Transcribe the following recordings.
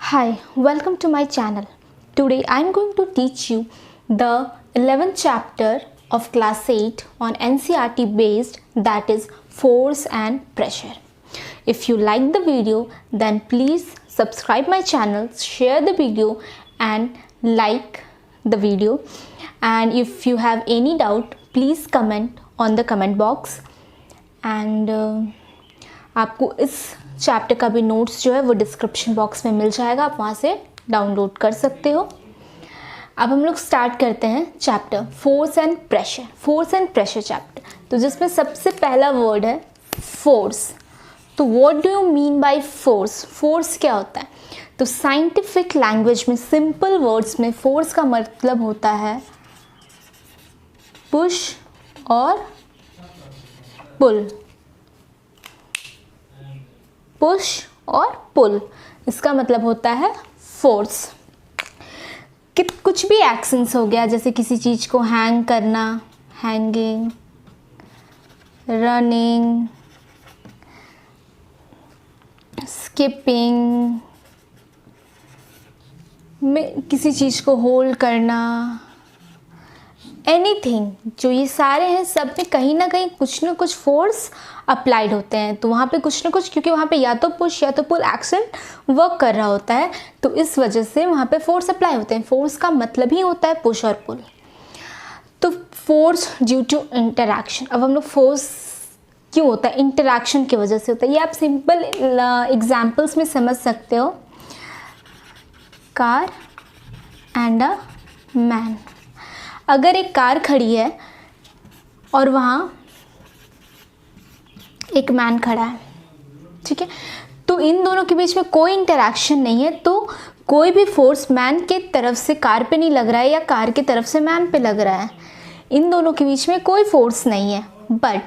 Hi, welcome to my channel. Today I am going to teach you the 11th chapter of class 8 on NCERT based, that is force and pressure. If you like the video, then please subscribe my channel, share the video and like the video. And if you have any doubt, please comment on the comment box. And आपको इस chapter का भी notes जो है वो description box में मिल जाएगा, आप वहाँ से डाउनलोड कर सकते हो। अब हम लोग स्टार्ट करते हैं chapter force and pressure. Force and pressure chapter, तो जिसमें सबसे पहला वर्ड है फोर्स। तो what do you mean by force? Force क्या होता है? तो साइंटिफिक लैंग्वेज में, सिंपल वर्ड्स में, फोर्स का मतलब होता है पुश और पुल। पुश और पुल, इसका मतलब होता है फोर्स। कि कुछ भी एक्शंस हो गया, जैसे किसी चीज़ को हैंग करना, हैंगिंग, रनिंग, स्किपिंग, में किसी चीज़ को होल्ड करना, एनीथिंग, जो ये सारे हैं सब में कहीं ना कहीं कुछ ना कुछ फोर्स अप्लाइड होते हैं। तो वहाँ पे कुछ ना कुछ, क्योंकि वहाँ पे या तो पुश या तो पुल एक्शन वर्क कर रहा होता है, तो इस वजह से वहाँ पे फोर्स अप्लाई होते हैं। फोर्स का मतलब ही होता है पुश और पुल। तो फोर्स ड्यू टू इंटरैक्शन। अब हम लोग फोर्स क्यों होता है? इंटरैक्शन की वजह से होता है। ये आप सिंपल एग्जाम्पल्स में समझ सकते हो। Car and a man. अगर एक कार खड़ी है और वहाँ एक मैन खड़ा है, ठीक है, तो इन दोनों के बीच में कोई इंटरैक्शन नहीं है, तो कोई भी फोर्स मैन के तरफ से कार पे नहीं लग रहा है या कार के तरफ से मैन पे लग रहा है। इन दोनों के बीच में कोई फोर्स नहीं है। बट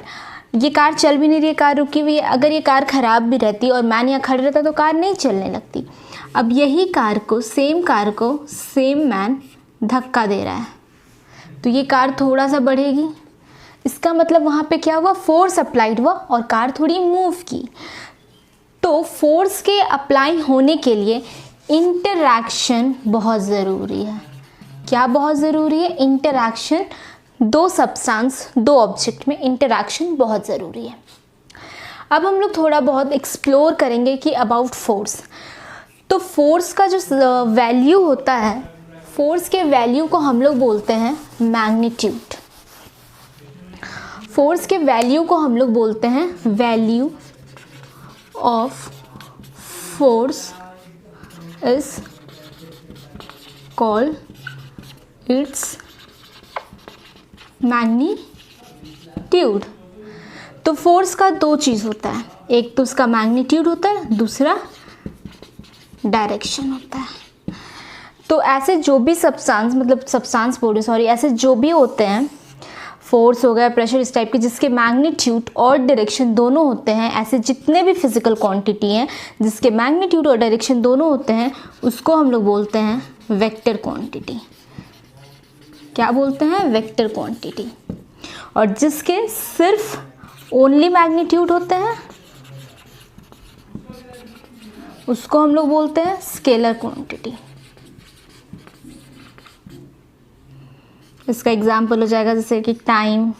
ये कार चल भी नहीं रही है, कार रुकी हुई है। अगर ये कार ख़राब भी रहती और मैन यहाँ खड़ा रहता तो कार नहीं चलने लगती। अब यही कार को सेम मैन धक्का दे रहा है, तो ये कार थोड़ा सा बढ़ेगी। इसका मतलब वहाँ पे क्या हुआ? फोर्स अप्लाइड हुआ और कार थोड़ी मूव की। तो फोर्स के अप्लाई होने के लिए इंटरैक्शन बहुत ज़रूरी है। क्या बहुत ज़रूरी है? इंटरैक्शन। दो सब्सटेंस, दो ऑब्जेक्ट में इंटरैक्शन बहुत ज़रूरी है। अब हम लोग थोड़ा बहुत एक्सप्लोर करेंगे कि अबाउट फोर्स। तो फोर्स का जो वैल्यू होता है, फोर्स के वैल्यू को हम लोग बोलते हैं मैग्नीट्यूड। फोर्स के वैल्यू को हम लोग बोलते हैं value of force is called its magnitude. तो फोर्स का दो चीज़ होता है, एक तो उसका मैग्नीट्यूड होता है, दूसरा डायरेक्शन होता है। तो ऐसे जो भी ऐसे जो भी होते हैं, फोर्स हो गया, प्रेशर, इस टाइप के जिसके मैग्नीट्यूड और डायरेक्शन दोनों होते हैं, ऐसे जितने भी फिजिकल क्वांटिटी हैं जिसके मैग्नीट्यूड और डायरेक्शन दोनों होते हैं, उसको हम लोग बोलते हैं वेक्टर क्वांटिटी। क्या बोलते हैं? Vector quantity. और जिसके सिर्फ ओनली मैग्नीट्यूड होते हैं उसको हम लोग बोलते हैं स्केलर क्वांटिटी। इसका एग्जाम्पल हो जाएगा जैसे कि टाइम,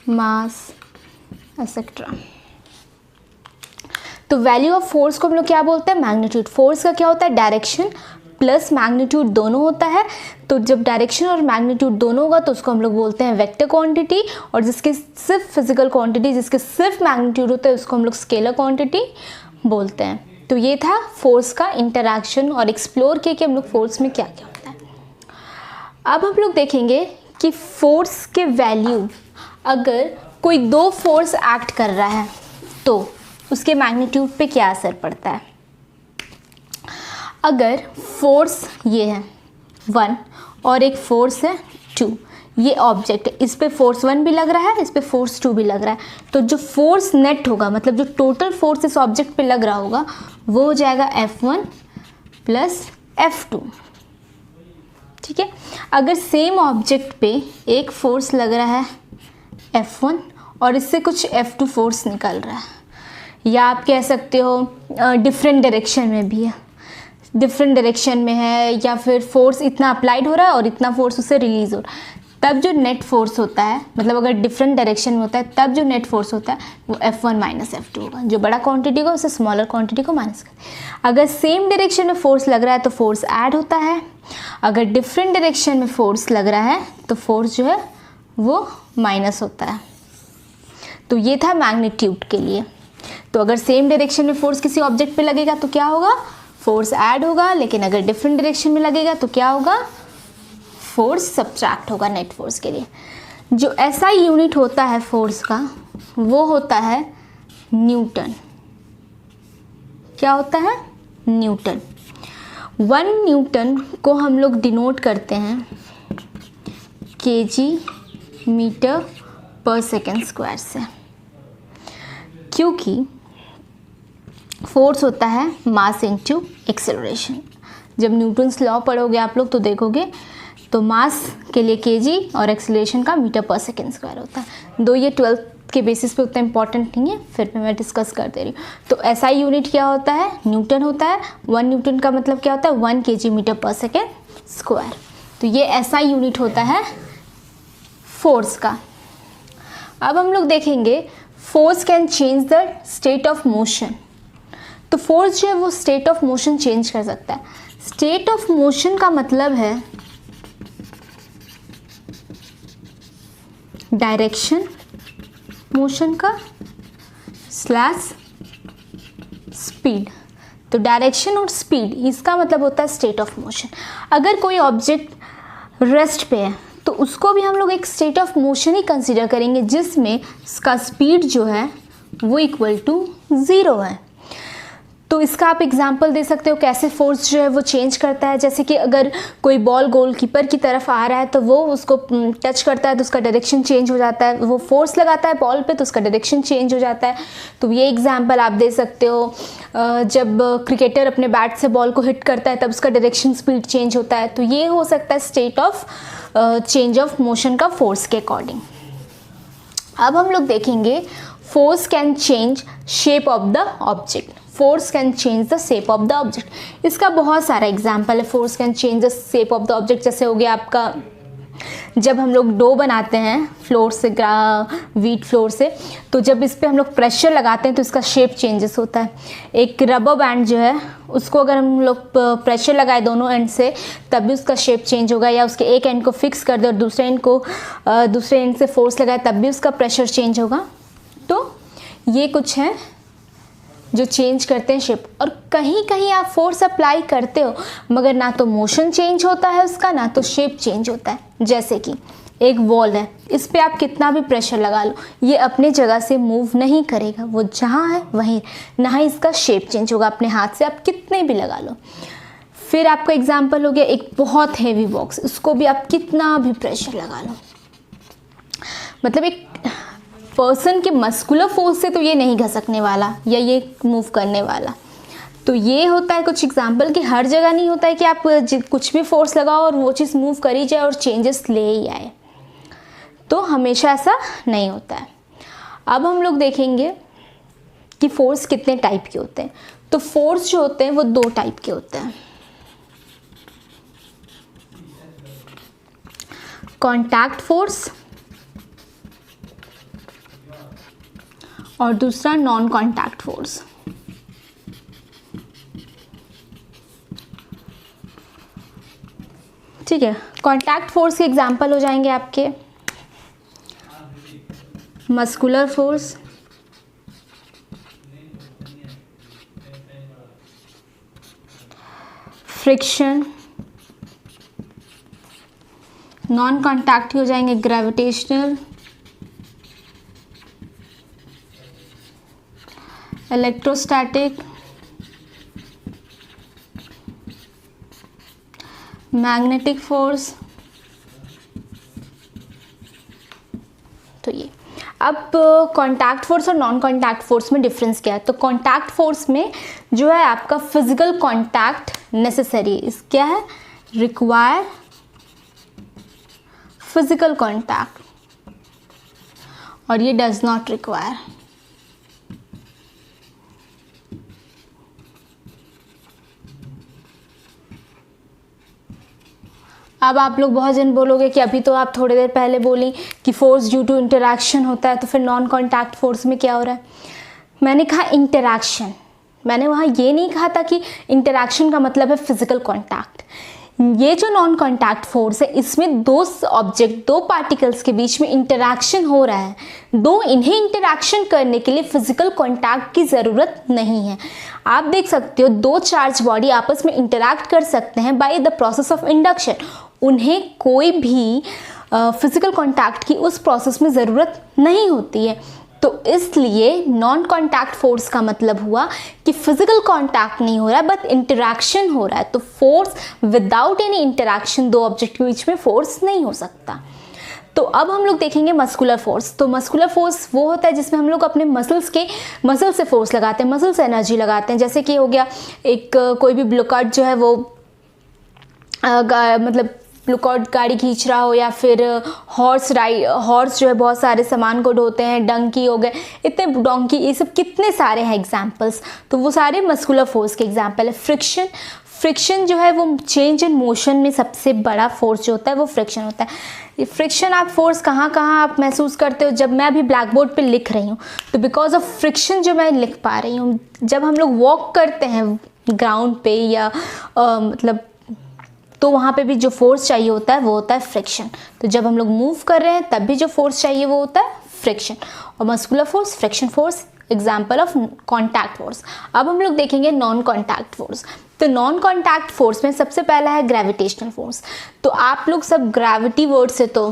मास, एक्सेट्रा। तो वैल्यू ऑफ फोर्स को हम लोग क्या बोलते हैं? मैग्नीट्यूड। फोर्स का क्या होता है? डायरेक्शन प्लस मैग्नीट्यूड दोनों होता है। तो जब डायरेक्शन और मैग्नीट्यूड दोनों होगा तो उसको हम लोग बोलते हैं वेक्टर क्वांटिटी। और जिसके सिर्फ फिजिकल क्वांटिटी, जिसके सिर्फ मैग्नीट्यूड होता है, उसको हम लोग स्केलर क्वांटिटी बोलते हैं। तो ये था फोर्स का इंटरैक्शन और एक्सप्लोर किया कि हम लोग फोर्स में क्या क्या होता है। अब हम लोग देखेंगे कि फोर्स के वैल्यू, अगर कोई दो फोर्स एक्ट कर रहा है तो उसके मैग्नीट्यूड पे क्या असर पड़ता है। अगर फोर्स ये है 1 और एक फोर्स है 2, ये ऑब्जेक्ट है, इस पे फोर्स 1 भी लग रहा है, इस पे फोर्स 2 भी लग रहा है, तो जो फोर्स नेट होगा, मतलब जो टोटल फोर्स इस ऑब्जेक्ट पे लग रहा होगा, वो हो जाएगा F1 प्लस F2। ठीक है। अगर सेम ऑब्जेक्ट पे एक फोर्स लग रहा है F1 और इससे कुछ F2 फोर्स निकल रहा है, या आप कह सकते हो डिफरेंट डायरेक्शन में भी है, डिफरेंट डायरेक्शन में है, या फिर फोर्स इतना अप्लाइड हो रहा है और इतना फोर्स उससे रिलीज हो रहा है, तब जो नेट फोर्स होता है, मतलब अगर डिफरेंट डायरेक्शन में होता है तब जो नेट फोर्स होता है वो F1 माइनस F2 होगा। जो बड़ा क्वांटिटी को उससे स्मॉलर क्वांटिटी को माइनस कर। अगर सेम डायरेक्शन में फोर्स लग रहा है तो फोर्स ऐड होता है, अगर डिफरेंट डायरेक्शन में फोर्स लग रहा है तो फोर्स जो है वो माइनस होता है। तो ये था मैग्नीट्यूड के लिए। तो अगर सेम डायरेक्शन में फोर्स किसी ऑब्जेक्ट पे लगेगा तो क्या होगा, फोर्स ऐड होगा, लेकिन अगर डिफरेंट डायरेक्शन में लगेगा तो क्या होगा, फोर्स सब्ट्रैक्ट होगा नेट फोर्स के लिए। जो ऐसा यूनिट होता है फोर्स का वो होता है न्यूटन। क्या होता है, न्यूटन। 1 न्यूटन को हम लोग डिनोट करते हैं kg मीटर पर सेकेंड स्क्वायर से, क्योंकि फोर्स होता है मास इनटू एक्सेलरेशन। जब न्यूटन्स लॉ पढ़ोगे आप लोग तो देखोगे तो मास के लिए केजी और एक्सेलरेशन का मीटर पर सेकेंड स्क्वायर होता है। दो ये 12th के बेसिस पे उतना इंपॉर्टेंट नहीं है, फिर भी मैं डिस्कस कर दे रही हूँ। तो ऐसा यूनिट क्या होता है, न्यूटन होता है। 1 न्यूटन का मतलब क्या होता है, 1 kg मीटर पर सेकेंड स्क्वायर। तो ये ऐसा यूनिट होता है फोर्स का। अब हम लोग देखेंगे force can change the state of motion. तो फोर्स जो है वो स्टेट ऑफ मोशन चेंज कर सकता है। स्टेट ऑफ मोशन का मतलब है डायरेक्शन मोशन का स्लैश स्पीड। तो डायरेक्शन और स्पीड इसका मतलब होता है स्टेट ऑफ मोशन। अगर कोई ऑब्जेक्ट रेस्ट पे है तो उसको भी हम लोग एक state of motion he consider करेंगे, जिसमें उसका स्पीड जो है वो इक्वल टू 0 है। तो इसका आप एग्जांपल दे सकते हो कैसे फोर्स जो है वो चेंज करता है। जैसे कि अगर कोई बॉल गोलकीपर की तरफ आ रहा है तो वो उसको टच करता है तो उसका डायरेक्शन चेंज हो जाता है, वो फोर्स लगाता है बॉल पे तो उसका डायरेक्शन चेंज हो जाता है। तो ये एग्जांपल आप दे सकते हो। जब क्रिकेटर अपने बैट से बॉल को हिट करता है तब उसका डायरेक्शन स्पीड चेंज होता है। तो ये हो सकता है state of change of motion का फोर्स के अकॉर्डिंग। अब हम लोग देखेंगे force can change shape of the object. Force can change the shape of the object. इसका बहुत सारा एग्जाम्पल है force can change the shape of the object. जैसे हो गया आपका जब हम लोग डो बनाते हैं फ्लोर से, व्हीट फ्लोर से, तो जब इस पर हम लोग प्रेशर लगाते हैं तो इसका शेप चेंजेस होता है। एक रबर बैंड जो है उसको अगर हम लोग प्रेशर लगाए दोनों एंड से तब भी उसका शेप चेंज होगा, या उसके एक एंड को फिक्स कर दे और दूसरे एंड से फोर्स लगाए तब भी उसका प्रेशर चेंज होगा। तो ये कुछ है जो चेंज करते हैं शेप। और कहीं कहीं आप फोर्स अप्लाई करते हो मगर ना तो मोशन चेंज होता है उसका, ना तो शेप चेंज होता है। जैसे कि एक वॉल है, इस पे आप कितना भी प्रेशर लगा लो ये अपने जगह से मूव नहीं करेगा, वो जहाँ है वहीं, ना ही इसका शेप चेंज होगा अपने हाथ से आप कितने भी लगा लो। फिर आपका एग्जाम्पल हो गया एक बहुत हैवी बॉक्स, उसको भी आप कितना भी प्रेशर लगा लो, मतलब एक पर्सन के मस्कुलर फोर्स से तो ये नहीं घसकने वाला या ये मूव करने वाला। तो ये होता है कुछ एग्जाम्पल कि हर जगह नहीं होता है कि आप कुछ भी फोर्स लगाओ और वो चीज़ मूव करी जाए और चेंजेस ले ही आए, तो हमेशा ऐसा नहीं होता है। अब हम लोग देखेंगे कि फोर्स कितने टाइप के होते हैं। तो फोर्स जो होते हैं वो 2 टाइप के होते हैं, कॉन्टैक्ट फोर्स और दूसरा नॉन कॉन्टैक्ट फोर्स। ठीक है, कॉन्टैक्ट फोर्स के एग्जाम्पल हो जाएंगे आपके muscular force, friction. Non contact हो जाएंगे ग्रेविटेशनल, इलेक्ट्रोस्टैटिक, मैग्नेटिक फोर्स। तो ये अब कॉन्टैक्ट फोर्स और नॉन कॉन्टैक्ट फोर्स में डिफरेंस क्या है। तो कॉन्टैक्ट फोर्स में जो है आपका फिजिकल कॉन्टैक्ट नेसेसरी है, क्या है, रिक्वायर फिजिकल कॉन्टैक्ट, और ये डज नॉट रिक्वायर। अब आप लोग बहुत जन बोलोगे कि अभी तो आप थोड़ी देर पहले बोली कि फोर्स ड्यू टू इंटरैक्शन होता है, तो फिर नॉन कॉन्टैक्ट फोर्स में क्या हो रहा है? मैंने कहा इंटरैक्शन, मैंने वहाँ ये नहीं कहा था कि इंटरैक्शन का मतलब है फिजिकल कॉन्टैक्ट। ये जो नॉन कॉन्टैक्ट फोर्स है, इसमें दो ऑब्जेक्ट, दो पार्टिकल्स के बीच में इंटरैक्शन हो रहा है। इन्हें इंटरैक्शन करने के लिए फिजिकल कॉन्टैक्ट की ज़रूरत नहीं है। आप देख सकते हो दो चार्ज बॉडी आपस में इंटरैक्ट कर सकते हैं by the process of induction. उन्हें कोई भी फिजिकल कॉन्टैक्ट की उस प्रोसेस में ज़रूरत नहीं होती है। तो इसलिए नॉन कॉन्टैक्ट फोर्स का मतलब हुआ कि फिजिकल कॉन्टैक्ट नहीं हो रहा है, बट इंटरैक्शन हो रहा है। तो फोर्स विदाउट एनी इंटरैक्शन, दो ऑब्जेक्ट के बीच में फोर्स नहीं हो सकता। तो अब हम लोग देखेंगे मस्कुलर फोर्स। तो मस्कुलर फोर्स वो होता है जिसमें हम लोग अपने मसल से फोर्स लगाते हैं, मसल से एनर्जी लगाते हैं। जैसे कि हो गया एक कोई भी ब्लॉकआउट जो है वो मतलब ब्लॉकआउट गाड़ी खींच रहा हो, या फिर हॉर्स जो है बहुत सारे सामान को ढोते हैं, डंकी हो गए, इतने डोंकी, ये सब कितने सारे हैं एग्जाम्पल्स। तो वो सारे मस्कुलर फोर्स के एग्जाम्पल है। फ्रिक्शन जो है वो चेंज इन मोशन में सबसे बड़ा फोर्स जो होता है वो फ्रिक्शन होता है। ये फ्रिक्शन आप फोर्स कहाँ आप महसूस करते हो? जब मैं अभी ब्लैक बोर्ड पे लिख रही हूँ तो बिकॉज ऑफ फ्रिक्शन जो मैं लिख पा रही हूँ। जब हम लोग वॉक करते हैं ग्राउंड पे या मतलब, तो वहाँ पे भी जो फोर्स चाहिए होता है वो होता है फ्रिक्शन। तो जब हम लोग मूव कर रहे हैं तब भी जो फोर्स चाहिए वो होता है फ्रिक्शन। और muscular force, friction force example of contact force. अब हम लोग देखेंगे नॉन कॉन्टैक्ट फोर्स। तो नॉन कॉन्टैक्ट फोर्स में सबसे पहला है ग्रेविटेशनल फोर्स। तो आप लोग सब ग्रेविटी वर्ड से तो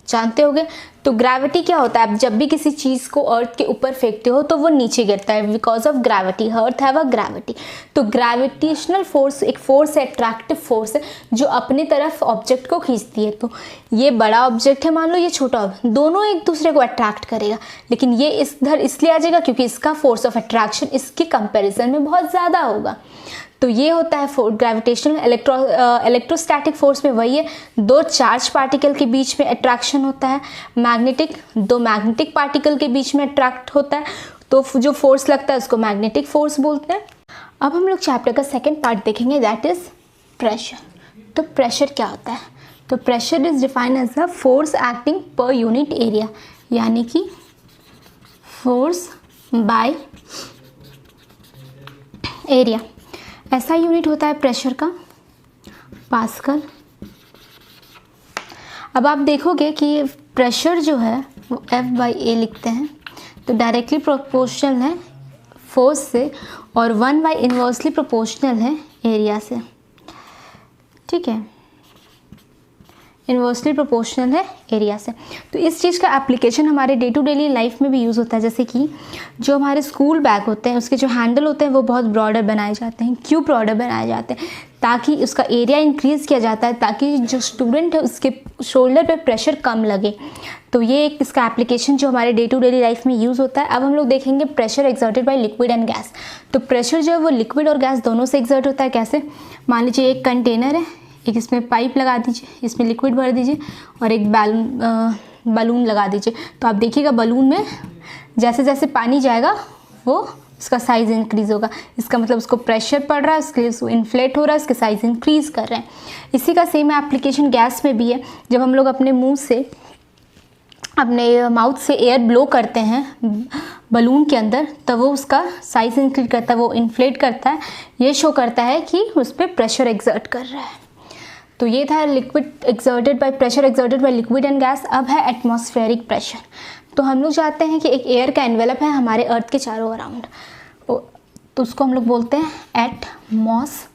जानते होंगे। तो ग्रेविटी क्या होता है? आप जब भी किसी चीज़ को अर्थ के ऊपर फेंकते हो तो वो नीचे गिरता है because of gravity. Earth have a gravity. तो ग्रेविटेशनल फोर्स एक फोर्स है, अट्रैक्टिव फोर्स है, जो अपनी तरफ ऑब्जेक्ट को खींचती है। तो ये बड़ा ऑब्जेक्ट है, मान लो ये छोटा, दोनों एक दूसरे को अट्रैक्ट करेगा, लेकिन ये इधर इसलिए आ जाएगा क्योंकि इसका फोर्स ऑफ अट्रैक्शन इसके कंपेरिजन में बहुत ज़्यादा होगा। तो ये होता है ग्रेविटेशनल। इलेक्ट्रोस्टैटिक फोर्स में वही है, दो चार्ज पार्टिकल के बीच में अट्रैक्शन होता है। मैग्नेटिक, दो मैग्नेटिक पार्टिकल के बीच में अट्रैक्ट होता है, तो जो फोर्स लगता है उसको मैग्नेटिक फोर्स बोलते हैं। अब हम लोग चैप्टर का सेकेंड पार्ट देखेंगे, दैट इज प्रेशर। तो प्रेशर क्या होता है? तो pressure is defined as the force acting per unit area, यानी कि फोर्स बाय एरिया। ऐसा यूनिट होता है प्रेशर का पास्कल। अब आप देखोगे कि प्रेशर जो है वो F/A लिखते हैं, तो डायरेक्टली प्रोपोर्शनल है फोर्स से, और 1 बाय इन्वर्सली प्रोपोर्शनल है एरिया से। ठीक है, इन्वर्सली प्रोपोर्शनल है एरिया से। तो इस चीज़ का एप्लीकेशन हमारे डे टू डेली लाइफ में भी यूज़ होता है। जैसे कि जो हमारे स्कूल बैग होते हैं उसके जो हैंडल होते हैं वो बहुत ब्रॉडर बनाए जाते हैं। क्यों ब्रॉडर बनाए जाते हैं? ताकि उसका एरिया इंक्रीज़ किया जाता है, ताकि जो स्टूडेंट है उसके शोल्डर पे प्रेशर कम लगे। तो ये एक इसका एप्लीकेशन जो हमारे डे टू डेली लाइफ में यूज़ होता है। अब हम लोग देखेंगे pressure exerted by liquid and gas. तो प्रेशर जो है वो लिक्विड और गैस दोनों से एक्सर्ट होता है। कैसे? मान लीजिए एक कंटेनर है, एक इसमें पाइप लगा दीजिए, इसमें लिक्विड भर दीजिए और एक बलून लगा दीजिए। तो आप देखिएगा बलून में जैसे जैसे पानी जाएगा वो उसका साइज़ इंक्रीज़ होगा। इसका मतलब उसको प्रेशर पड़ रहा है, उसके लिए इन्फ्लेट हो रहा है, उसके साइज़ इंक्रीज़ कर रहे हैं। इसी का सेम एप्लीकेशन गैस में भी है। जब हम लोग अपने मुंह से, अपने माउथ से एयर ब्लो करते हैं बलून के अंदर, तब वो उसका साइज़ इंक्रीज करता है, वो इन्फ्लेट करता है। ये शो करता है कि उस पर प्रेशर एक्सर्ट कर रहा है। तो ये था liquid exerted by pressure exerted by liquid and gas. अब है एटमॉस्फेरिक प्रेशर। तो हम लोग चाहते हैं कि एक एयर का एनवेलप है हमारे अर्थ के चारों अराउंड, तो उसको हम लोग बोलते हैं एटमॉस्फेयर।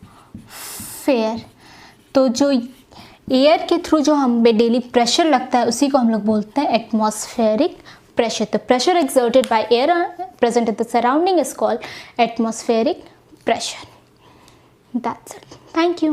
तो जो एयर के थ्रू जो हमें डेली प्रेशर लगता है उसी को हम लोग बोलते हैं एटमॉस्फेरिक प्रेशर। तो pressure exerted by air present at the surrounding is called atmospheric pressure. That's it. Thank you.